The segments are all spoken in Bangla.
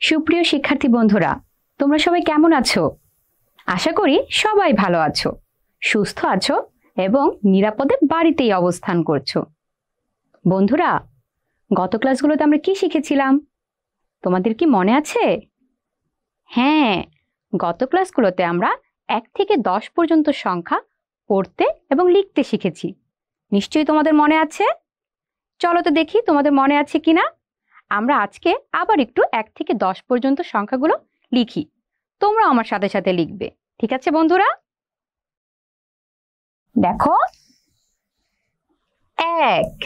সুপ্রিয় শিক্ষার্থী বন্ধুরা, তোমরা সবাই কেমন আছো? আশা করি সবাই ভালো আছো, সুস্থ আছো এবং নিরাপদে বাড়িতেই অবস্থান করছো। বন্ধুরা, গত ক্লাসগুলোতে আমরা কি শিখেছিলাম? তোমাদের কি মনে আছে? হ্যাঁ, গত ক্লাসগুলোতে আমরা 1 থেকে 10 পর্যন্ত সংখ্যা পড়তে এবং লিখতে শিখেছি। নিশ্চয়ই তোমাদের মনে আছে? চলো তো দেখি তোমাদের মনে আছে কিনা। আমরা আজকে আবার একটু 1 থেকে 10 পর্যন্ত সংখ্যাগুলো লিখি। তোমরা আমার সাথে সাথে লিখবে, ঠিক আছে বন্ধুরা? দেখো, 1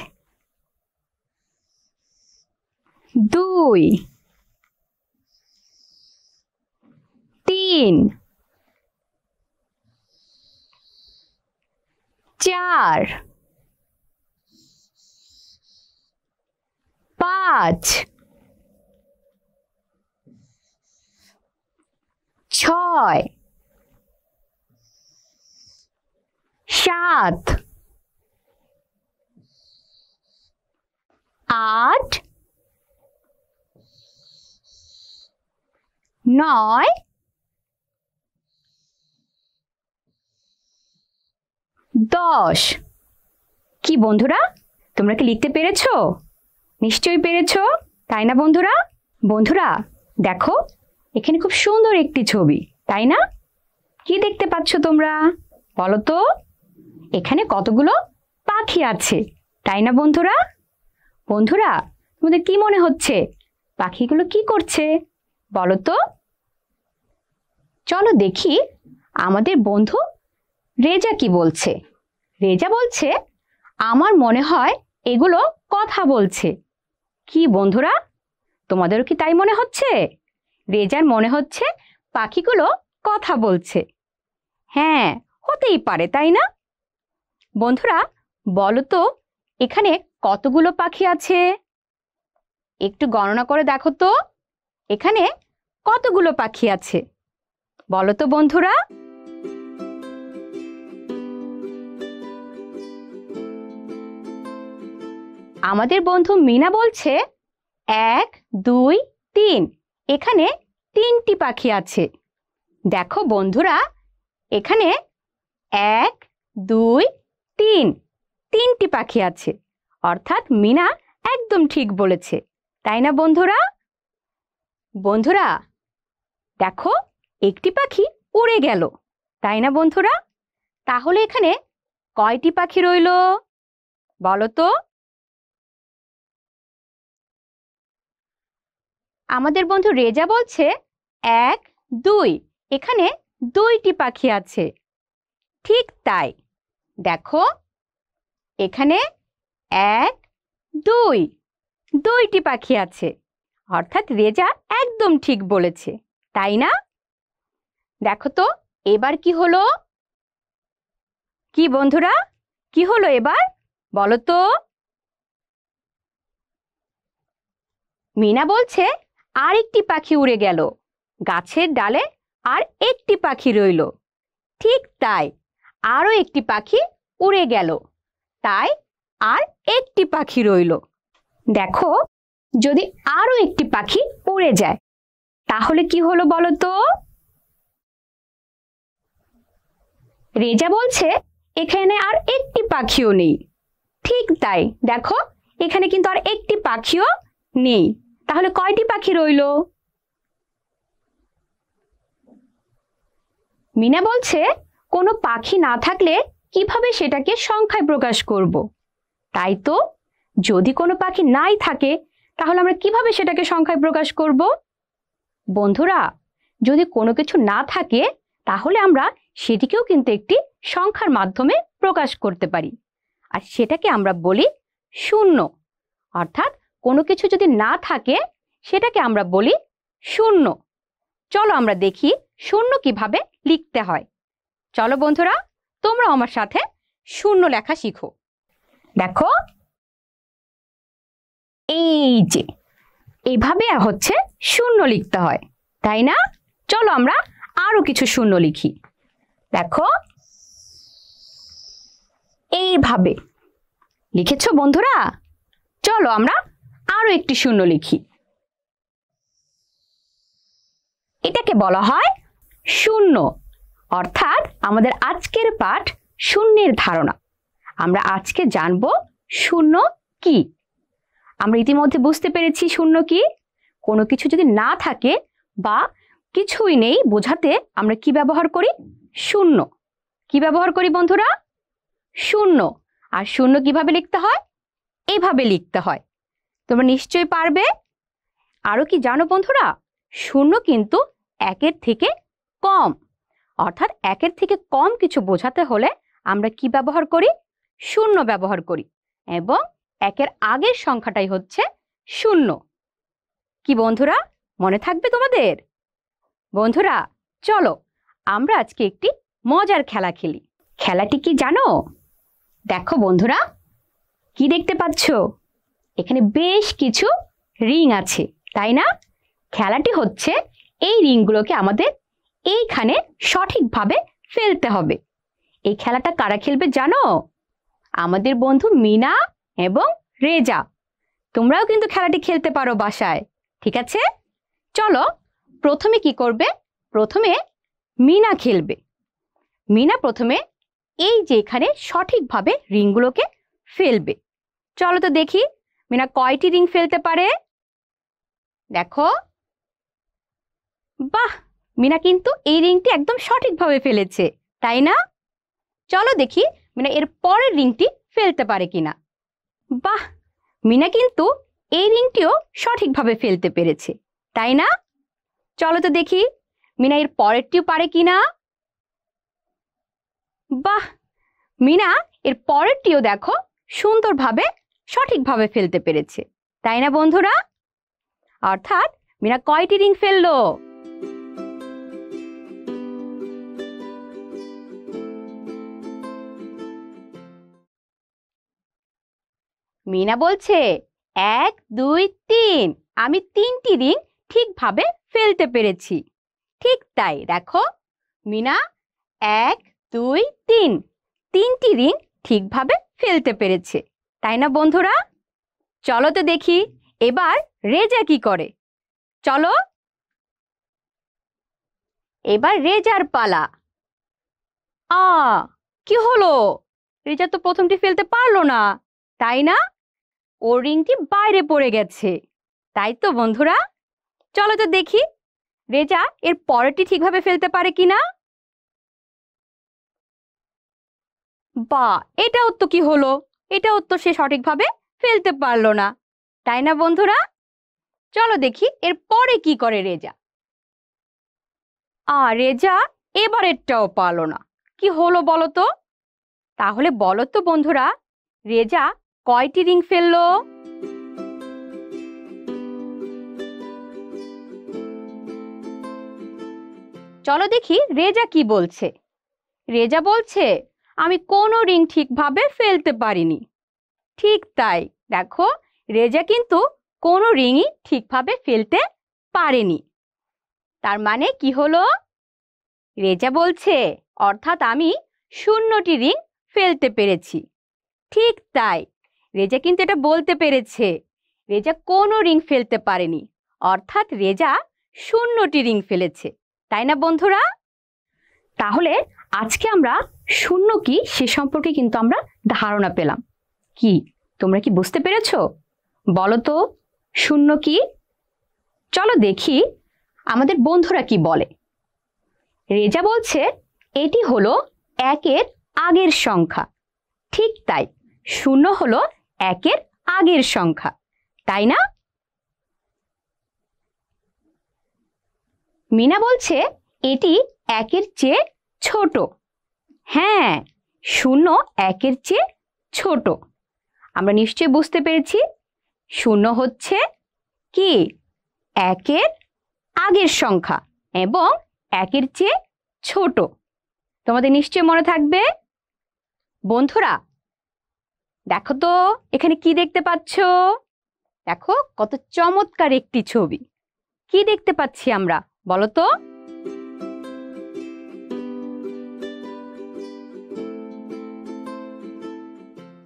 2 3 4 5 6 7 8 9 10। কি বন্ধুরা, তোমরা কি লিখতে পেরেছো? নিশ্চয়ই পেরেছো, তাই না বন্ধুরা? বন্ধুরা দেখো, এখানে খুব সুন্দর একটি ছবি, তাই না? কি দেখতে পাচ্ছ তোমরা? বলো তো, এখানে কতগুলো পাখি আছে, তাই না বন্ধুরা? বন্ধুরা, তোমাদের কি মনে হচ্ছে পাখিগুলো কি করছে? বলো তো। চলো দেখি আমাদের বন্ধু রেজা কি বলছে। রেজা বলছে, আমার মনে হয় এগুলো কথা বলছে। কি বন্ধুরা, তোমাদেরও কি তাই মনে হচ্ছে? রেজার মনে হচ্ছে পাখিগুলো কথা বলছে। হ্যাঁ, হতেই পারে, তাই না? বন্ধুরা বলো তো, এখানে কতগুলো পাখি আছে? একটু গণনা করে দেখো তো, এখানে কতগুলো পাখি আছে বলো তো বন্ধুরা? আমাদের বন্ধু মিনা বলছে 1 2 3, এখানে 3টি পাখি আছে। দেখো বন্ধুরা, এখানে 1 2 3, 3টি পাখি আছে, অর্থাৎ মিনা একদম ঠিক বলেছে, তাই না বন্ধুরা? বন্ধুরা দেখো, একটি পাখি উড়ে গেল, তাই না বন্ধুরা? তাহলে এখানে কয়টি পাখি রইল বলো তো? আমাদের বন্ধু রেজা বলছে 1 2, এখানে 2টি পাখি আছে। ঠিক তাই, দেখো এখানে 1 2, 2টি পাখি আছে, অর্থাৎ রেজা একদম ঠিক বলেছে, তাই না? দেখো তো এবার কি হলো? কি বন্ধুরা, কি হলো এবার বলো তো? মিনা বলছে আর একটি পাখি উড়ে গেল, গাছের ডালে আর একটি পাখি রইল। ঠিক তাই, আরো একটি পাখি উড়ে গেল, তাই আর একটি পাখি রইল। দেখো, যদি আরো একটি পাখি উড়ে যায় তাহলে কি হলো বলো তো? রেজা বলছে এখানে আর একটি পাখিও নেই। ঠিক তাই, দেখো এখানে কিন্তু আর একটি পাখিও নেই। তাহলে কয়টি পাখি রইল? মিনা বলছে কোনো পাখি না থাকলে কিভাবে সেটাকে সংখ্যায় প্রকাশ করব? তাই তো, যদি কোনো পাখি নাই থাকে তাহলে আমরা কিভাবে সেটাকে সংখ্যায় প্রকাশ করব? বন্ধুরা, যদি কোনো কিছু না থাকে তাহলে আমরা সেটিকেও কিন্তু একটি সংখ্যার মাধ্যমে প্রকাশ করতে পারি, আর সেটাকে আমরা বলি শূন্য। অর্থাৎ কোনো কিছু যদি না থাকে সেটাকে আমরা বলি শূন্য। চলো আমরা দেখি শূন্য কিভাবে লিখতে হয়। চলো বন্ধুরা, তোমরা আমার সাথে শূন্য লেখা শিখো। দেখো, এই যে এইভাবে হচ্ছে শূন্য লিখতে হয়, তাই না? চলো আমরা আরো কিছু শূন্য লিখি। দেখো, এইভাবে লিখেছো বন্ধুরা? চলো আমরা আরো একটি শূন্য লিখি। এটাকে বলা হয় শূন্য। অর্থাৎ আমাদের আজকের পাঠ শূন্যের ধারণা। আমরা আজকে জানব শূন্য কি। আমরা ইতিমধ্যে বুঝতে পেরেছি শূন্য কি। কোনো কিছু যদি না থাকে বা কিছুই নেই বোঝাতে আমরা কি ব্যবহার করি? শূন্য। কি ব্যবহার করি বন্ধুরা? শূন্য। আর শূন্য কিভাবে লিখতে হয়? এইভাবে লিখতে হয়। তোমরা নিশ্চয়ই পারবে। আরো কি জানো বন্ধুরা? শূন্য কিন্তু একের থেকে কম। অর্থাৎ একের থেকে কম কিছু বোঝাতে হলে আমরা কি ব্যবহার করি? শূন্য ব্যবহার করি। এবং একের আগের সংখ্যাটাই হচ্ছে শূন্য। কি বন্ধুরা, মনে থাকবে তোমাদের? বন্ধুরা চলো আমরা আজকে একটি মজার খেলা খেলি। খেলাটি কি জানো? দেখো বন্ধুরা, কি দেখতে পাচ্ছ? এখানে বেশ কিছু রিং আছে, তাই না? খেলাটি হচ্ছে এই রিংগুলোকে আমাদের এইখানে সঠিকভাবে ফেলতে হবে। এই খেলাটা কারা খেলবে জানো? আমাদের বন্ধু মিনা এবং রেজা। তোমরাও কিন্তু খেলাটি খেলতে পারো বাসায়, ঠিক আছে? চলো প্রথমে কি করবে? প্রথমে মিনা খেলবে। মিনা প্রথমে এই যে এখানে সঠিকভাবে রিংগুলোকে ফেলবে। চলো তো দেখি মিনা কয়টি রিং ফেলতে পারে। দেখো, বাহ, মিনা কিন্তু এই রিংটি একদম সঠিকভাবে ফেলেছে, তাই না? চলো দেখি মিনা এর পরের রিংটি ফেলতে পারে কিনা। বাহ, মিনা কিন্তু এই রিংটিও সঠিকভাবে ফেলতে পেরেছে, তাই না? চলো তো দেখি মিনা এর পরেরটিও পারে কিনা। বাহ, মিনা এর পরেরটিও দেখো সুন্দরভাবে সঠিকভাবে ফেলতে পেরেছে, তাই না বন্ধুরা? অর্থাৎ মিনা কয়টি রিং ফেললো? মিনা বলছে 1 2 3, আমি 3টি রিং ঠিকভাবে ফেলতে পেরেছি। ঠিক তাই, দেখো মিনা 1 2 3 3টি রিং ঠিকভাবে ফেলতে পেরেছে, তাই না বন্ধুরা? চলো তো দেখি এবার রেজা কি করে। চলো এবার রেজার পালা। কি হলো? রেজা তো প্রথমটি ফেলতে পারলো না, তাই না? ওর রিংটি বাইরে পড়ে গেছে, তাই তো বন্ধুরা? চলো তো দেখি রেজা এর পরেরটি ঠিকভাবে ফেলতে পারে কিনা। বা, এটাও তো কি হলো? এটাও তো সে সঠিকভাবে ফেলতে পারলো না, তাই না বন্ধুরা? চলো দেখি এর পরে কি করে রেজা। রেজা এবারেরটাও পারলো না। কি হলো বলো তো? তাহলে বলো তো বন্ধুরা, রেজা কয়টি রিং ফেললো? চলো দেখি রেজা কি বলছে। রেজা বলছে আমি কোনো রিং ঠিকভাবে ফেলতে পারিনি। ঠিক তাই, দেখো রেজা কিন্তু কোনো রিংই ঠিকভাবে ফেলতে পারেনি। তার মানে কি হলো? রেজা বলছে অর্থাৎ আমি 0টি রিং ফেলতে পেরেছি। ঠিক তাই, রেজা কিন্তু এটা বলতে পেরেছে রেজা কোনো রিং ফেলতে পারেনি, অর্থাৎ রেজা 0টি রিং ফেলেছে, তাই না বন্ধুরা? তাহলে আজকে আমরা শূন্য কি সে সম্পর্কে কিন্তু আমরা ধারণা পেলাম। কি তোমরা কি বুঝতে পেরেছো? বলো তো শূন্য কি? চলো দেখি আমাদের বন্ধুরা কি বলে। রেজা বলছে এটি হলো 1-এর আগের সংখ্যা। ঠিক তাই, 0 হলো 1-এর আগের সংখ্যা, তাই না? মিনা বলছে এটি 1-এর চেয়ে ছোট। হ্যাঁ, 0 1-এর চেয়ে ছোট। আমরা নিশ্চয়ই বুঝতে পেরেছি 0 হচ্ছে কি 1-এর আগের সংখ্যা এবং 1-এর চেয়ে ছোট। তোমাদের নিশ্চয়ই মনে থাকবে। বন্ধুরা দেখো তো এখানে কি দেখতে পাচ্ছ? দেখো কত চমৎকার একটি ছবি। কি দেখতে পাচ্ছি আমরা বলো তো?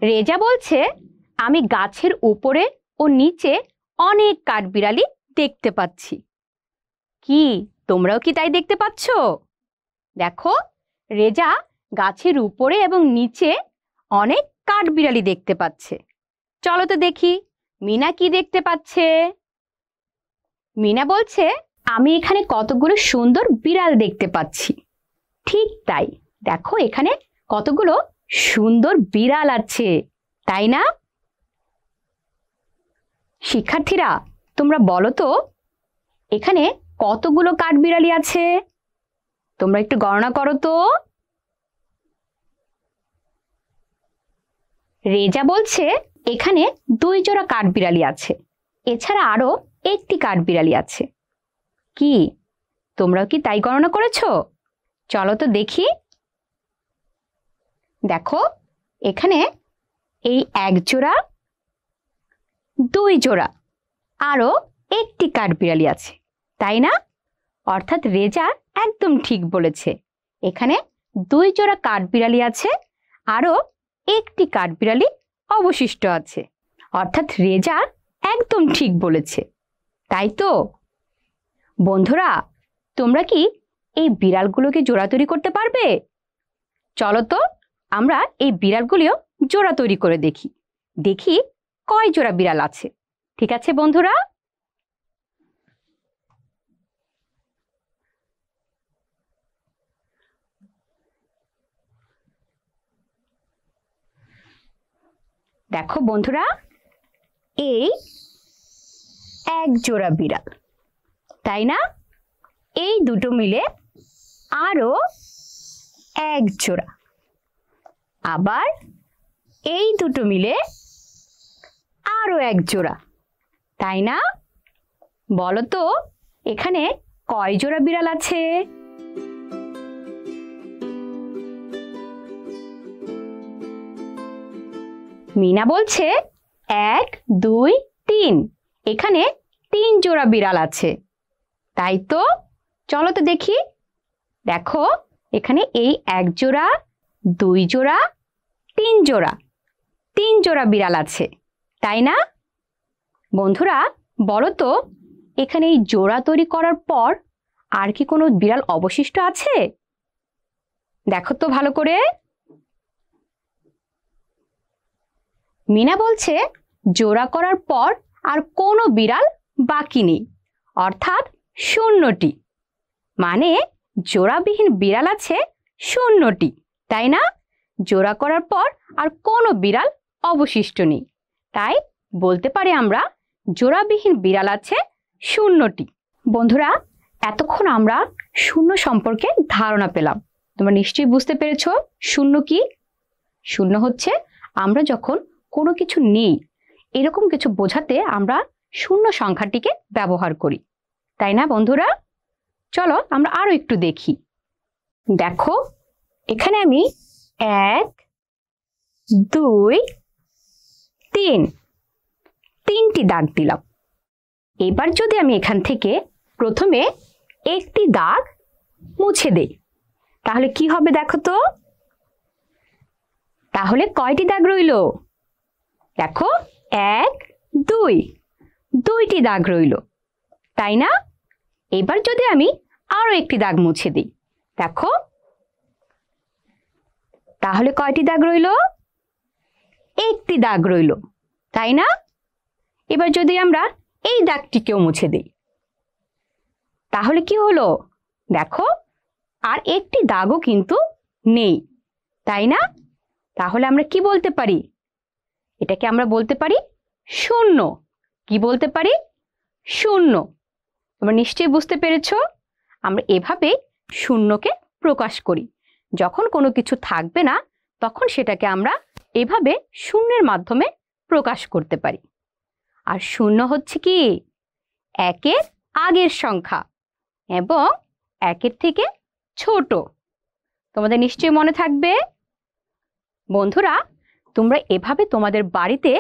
রেজা বলছে আমি গাছের উপরে ও নিচে অনেক কাঠবিড়ালি দেখতে পাচ্ছি। কি তোমরাও কি তাই দেখতে পাচ্ছ? দেখো, রেজা গাছের উপরে এবং নিচে অনেক কাঠবিড়ালি দেখতে পাচ্ছে। চলো তো দেখি মিনা কি দেখতে পাচ্ছে। মিনা বলছে, আমি এখানে কতগুলো সুন্দর বিড়াল দেখতে পাচ্ছি। ঠিক তাই, দেখো এখানে কতগুলো সুন্দর বিড়াল আছে, তাই না? শিক্ষার্থীরা, তোমরা বলো তো এখানে কতগুলো কাঠবিড়ালি আছে? তোমরা একটু গণনা করো তো। রেজা বলছে এখানে 2 জোড়া কাঠবিড়ালি আছে, এছাড়া আরো একটি কাঠবিড়ালি আছে। কি তোমরাও কি তাই গণনা করেছো? চলো তো দেখি। দেখো এখানে এই 1 জোড়া, 2 জোড়া, আরো একটি কাঠবিড়ালি আছে, তাই না? অর্থাৎ রেজা একদম ঠিক বলেছে, এখানে 2 জোড়া কাঠবিড়ালি আছে, আরো একটি কাঠবিড়ালি অবশিষ্ট আছে। অর্থাৎ রেজা একদম ঠিক বলেছে, তাই তো? বন্ধুরা, তোমরা কি এই বিড়ালগুলোকে জোড়া তৈরি করতে পারবে? চলো তো আমরা এই বিড়ালগুলিও জোড়া তৈরি করে দেখি, দেখি কয় জোড়া বিড়াল আছে। ঠিক আছে বন্ধুরা? দেখো বন্ধুরা, এই 1 জোড়া বিড়াল, তাই না? এই দুটো মিলে আরো 1 জোড়া, আবার এই দুটো মিলে আরো 1 জোড়া, তাই না? বলো তো এখানে কয় জোড়া বিড়াল আছে? মিনা বলছে 1 2 3, এখানে 3 জোড়া বিড়াল আছে, তাই তো? চলো তো দেখি। দেখো এখানে এই 1 জোড়া, 2 জোড়া, 3 জোড়া, 3 জোড়া বিড়াল আছে, তাই না? বন্ধুরা বলো তো এখানে এই জোড়া তৈরি করার পর আর কি কোনো বিড়াল অবশিষ্ট আছে? দেখো তো ভালো করে। মিনা বলছে জোড়া করার পর আর কোনো বিড়াল বাকি নেই, অর্থাৎ 0টি, মানে জোড়াবিহীন বিড়াল আছে 0টি, তাই না? জোড়া করার পর আর কোনো বিড়াল অবশিষ্ট নেই, তাই বলতে পারি আমরা জোড়াবিহীন বিড়াল আছে 0টি। বন্ধুরা, এতক্ষণ আমরা শূন্য সম্পর্কে ধারণা পেলাম। তোমরা নিশ্চয়ই বুঝতে পেরেছো শূন্য কি? শূন্য হচ্ছে আমরা যখন কোনো কিছু নেই এরকম কিছু বোঝাতে আমরা শূন্য সংখ্যাটিকে ব্যবহার করি, তাই না বন্ধুরা? চলো আমরা আরো একটু দেখি। দেখো এখানে আমি 1 2 3 3টি দাগ দিলাম। এবার যদি আমি এখান থেকে প্রথমে একটি দাগ মুছে দেই তাহলে কি হবে দেখো তো? তাহলে কয়টি দাগ রইল? দেখো 1 2, 2টি দাগ রইল, তাই না? এবার যদি আমি আরো একটি দাগ মুছে দিই দেখো, তাহলে কয়টি দাগ রইল? একটি দাগ রইল, তাই না? এবার যদি আমরা এই দাগটিকেও মুছে দিই তাহলে কি হলো? দেখো আর একটি দাগও কিন্তু নেই, তাই না? তাহলে আমরা কি বলতে পারি? এটাকে আমরা বলতে পারি শূন্য। কি বলতে পারি? শূন্য। তোমরা নিশ্চয়ই বুঝতে পেরেছো আমরা এভাবে শূন্যকে প্রকাশ করি। যখন কোনো কিছু থাকবে না তখন সেটাকে আমরা এভাবে শূন্যের মাধ্যমে প্রকাশ করতে পারি। আর শূন্য হচ্ছে কি? 1-এর আগের সংখ্যা এবং 1-এর থেকে ছোট। তোমাদের নিশ্চয়ই মনে থাকবে। বন্ধুরা, তোমরা এভাবে তোমাদের বাড়িতে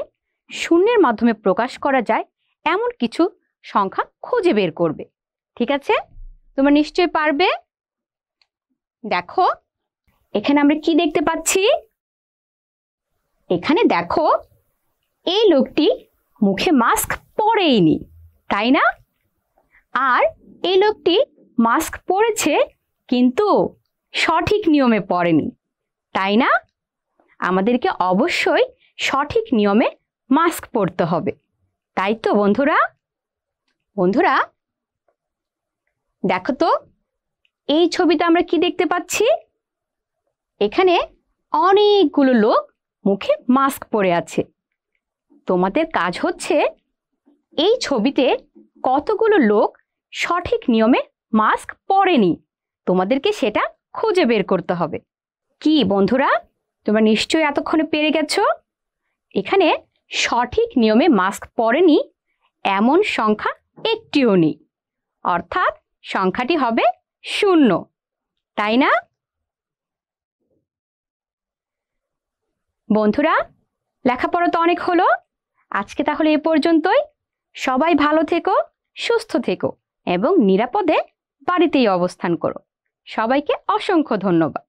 শূন্যের মাধ্যমে প্রকাশ করা যায় এমন কিছু সংখ্যা খুঁজে বের করবে। ঠিক আছে? তোমরা নিশ্চয়ই পারবে। দেখো এখানে আমরা কি দেখতে পাচ্ছি? এখানে দেখো এই লোকটি মুখে মাস্ক পরেইনি, তাই না? আর এই লোকটি মাস্ক পরেছে কিন্তু সঠিক নিয়মে পরেনি, তাই না? আমাদেরকে অবশ্যই সঠিক নিয়মে মাস্ক পরতে হবে, তাই তো বন্ধুরা? বন্ধুরা দেখো তো, এই ছবিতে আমরা কি দেখতে পাচ্ছি? এখানে অনেকগুলো লোক মুখে মাস্ক পরে আছে। তোমাদের কাজ হচ্ছে এই ছবিতে কতগুলো লোক সঠিক নিয়মে মাস্ক পরেনি তোমাদেরকে সেটা খুঁজে বের করতে হবে। কি বন্ধুরা, তোমরা নিশ্চয়ই এতক্ষণে পেরে গেছো? এখানে সঠিক নিয়মে মাস্ক পরেনি এমন সংখ্যা একটিও নেই, অর্থাৎ সংখ্যাটি হবে 0, তাই না? বন্ধুরা লেখাপড়া তো অনেক হলো, আজকে তাহলে এ পর্যন্তই। সবাই ভালো থেকো, সুস্থ থেকো এবং নিরাপদে বাড়িতেই অবস্থান করো। সবাইকে অসংখ্য ধন্যবাদ।